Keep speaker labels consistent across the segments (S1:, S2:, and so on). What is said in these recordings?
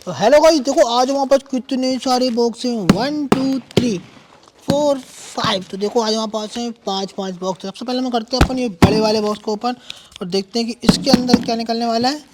S1: तो hello guys, देखो आज हमारे पास कितने सारे बॉक्स हैं। 1 2 3 4 5। तो देखो आज हमारे पास हैं पाँच पाँच बॉक्स। सबसे पहले हम करते हैं अपन ये बड़े वाले बॉक्स को ओपन और देखते हैं कि इसके अंदर क्या निकलने वाला है।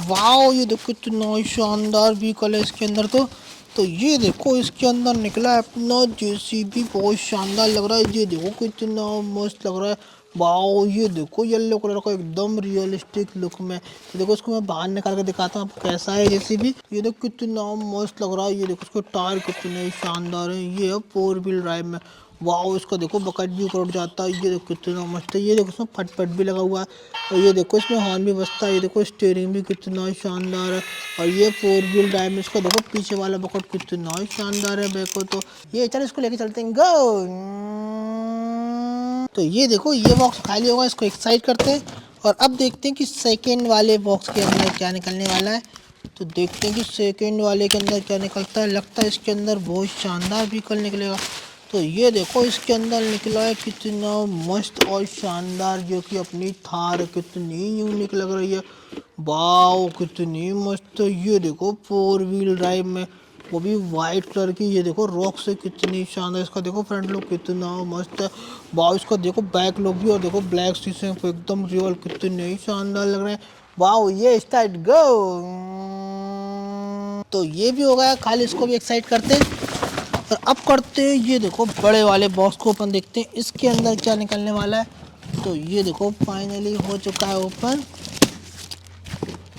S1: वाओ, ये देखो कितना शानदार व्हीकल है इसके अंदर। तो ये देखो इसके अंदर निकला है अपना जेसीबी। बहुत शानदार लग रहा है। ये देखो कितना मस्त लग रहा है। वाओ, ये देखो येलो कलर का एकदम रियलिस्टिक लुक में। तो देखो इसको मैं बाहर निकाल के दिखाता हूँ आपको कैसा है जेसीबी। ये देखो कितना मस्त लग रहा है। ये देखो इसके टायर कितने शानदार है। ये है 4 व्हील ड्राइव में। वाओ, इसका देखो बकेट भी ऊपर उठ जाता है। ये देखो कितना मस्त है। ये देखो इसमें फटफट भी लगा हुआ है और ये देखो इसमें हॉर्न भी बजता है। ये देखो स्टीयरिंग भी कितना शानदार है और ये 4 व्हील ड्राइव में इसका देखो पीछे वाला बकेट कितना शानदार है। देखो तो ये चल इसको लेके चलते हैं। गो। तो ये देखो ये बॉक्स खाली होगा, इसको एक्साइट करते हैं और अब देखते हैं कि सेकेंड वाले बॉक्स के अंदर क्या निकलने वाला है। तो देखते हैं कि सेकेंड वाले के अंदर क्या निकलता है। लगता है इसके अंदर बहुत शानदार व्हीकल निकलेगा। तो ये देखो इसके अंदर निकला है कितना मस्त और शानदार, जो कि अपनी थार कितनी यूनिक लग रही है। वाओ कितनी मस्त है। ये देखो 4 व्हील ड्राइव में, वो भी वाइट कलर की। ये देखो रॉक से कितनी शानदार। इसका देखो फ्रंट लुक कितना मस्त है। वाओ, इसका देखो बैक लुक भी और देखो ब्लैक शीशे एकदम रियल कितने ही शानदार लग रहे हैं। वाओ, ये स्टार्ट गो। तो ये भी हो गया खाली, इसको भी एक्साइट करते हैं और अब करते हैं ये देखो बड़े वाले बॉक्स को ओपन। देखते हैं इसके अंदर क्या निकलने वाला है। तो ये देखो फाइनली हो चुका है ओपन।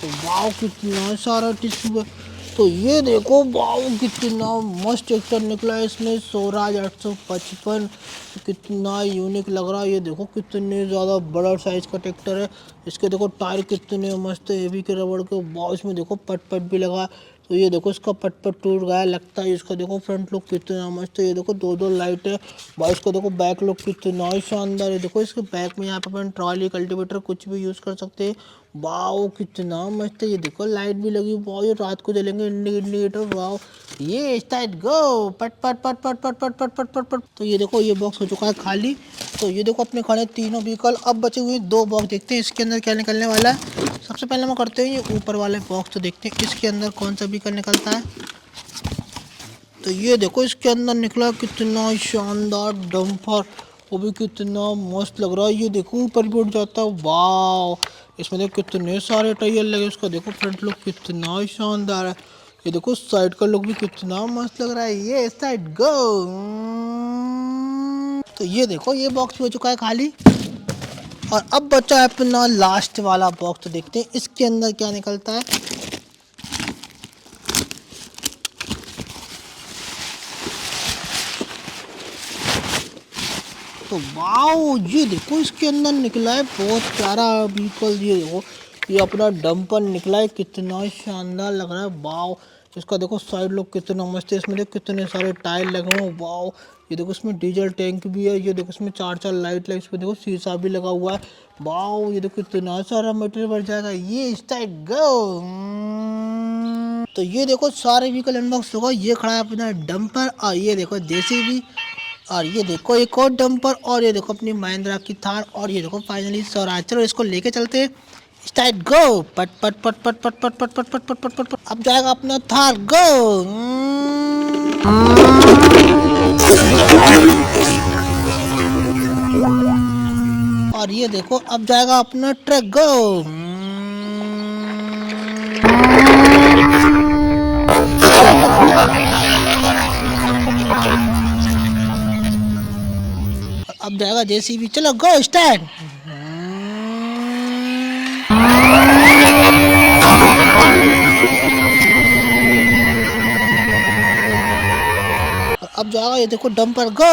S1: तो वाओ कितना सारा टिश्यू है। तो ये देखो वाओ कितना मस्त ट्रैक्टर निकला है इसमें, स्वराज 855। कितना यूनिक लग रहा है। ये देखो कितने ज़्यादा बड़ा साइज का ट्रैक्टर है। इसके देखो टायर कितने मस्त है, हेवी के रबड़ के। वाओ, इसमें देखो पट पट भी लगा। तो ये देखो इसका पट पट टूट गया लगता है। इसका देखो फ्रंट लुक कितना मस्त है। ये देखो दो दो लाइट है। भाई इसका देखो बैक लुक कितना शानदार है। देखो इसके बैक में यहाँ पे अपन ट्रॉली कल्टीवेटर कुछ भी यूज़ कर सकते हैं। वाओ कितना मस्त है। ये देखो लाइट भी लगी। वाओ, ये रात को जलेंगे इंडिकेटर। वाओ, ये स्टार्ट गो। पट पट पट पट पट पट पट पट पट पट। तो ये देखो ये बॉक्स हो चुका है खाली। तो ये देखो अपने खड़े तीनों व्हीकल। अब बचे हुए 2 बॉक्स, देखते हैं इसके अंदर क्या निकलने वाला है। सबसे पहले हम करते हैं ये ऊपर वाले बॉक्स। तो देखते हैं इसके अंदर कौन सा व्हीकल निकलता है। तो ये देखो इसके अंदर निकला कितना शानदार डंपर, वो भी कितना मस्त लग रहा है। ये देखो ऊपर भी उठ जाता है। वाओ, इसमें देखो कितने सारे टायर लगे। उसका देखो फ्रंट लुक कितना शानदार है। ये देखो साइड का लुक भी कितना मस्त लग रहा है। ये साइड गो। तो ये देखो ये बॉक्स हो चुका है खाली और अब बचा है अपना लास्ट वाला बॉक्स। तो देखते हैं इसके अंदर क्या निकलता है। तो वाओ, ये देखो इसके अंदर निकला है बहुत प्यारा व्हीकल। ये देखो ये अपना डंपर निकला है, कितना शानदार लग रहा है। वाओ, इसका देखो साइड लुक कितना मस्त है। इसमें देखो कितने सारे टायर लगे हुए हैं। वाओ, ये देखो इसमें डीजल टैंक भी है। ये देखो इसमें 4 लाइट लगी। इसमें देखो शीशा भी लगा हुआ है। वाओ, ये देखो कितना सारा मटेरियल बढ़ जाएगा। ये स्टार्ट गो। तो ये देखो सारे व्हीकल अनबॉक्स होगा। ये खड़ा है अपना डंपर और ये देखो जेसीबी और ये देखो एक और डंपर और ये देखो अपनी महिंद्रा की थार और ये देखो फाइनली स्वराज। चलो इसको लेके चलते हैं। स्टार्ट गो। पट पट पट पट पट पट पट पट पट पट पट पट। अब जाएगा अपना थार। गो। और ये देखो अब जाएगा अपना ट्रक। गो। अब जाएगा जेसीबी। चलो गो स्टार्ट। अब जाएगा ये देखो डंपर। गो।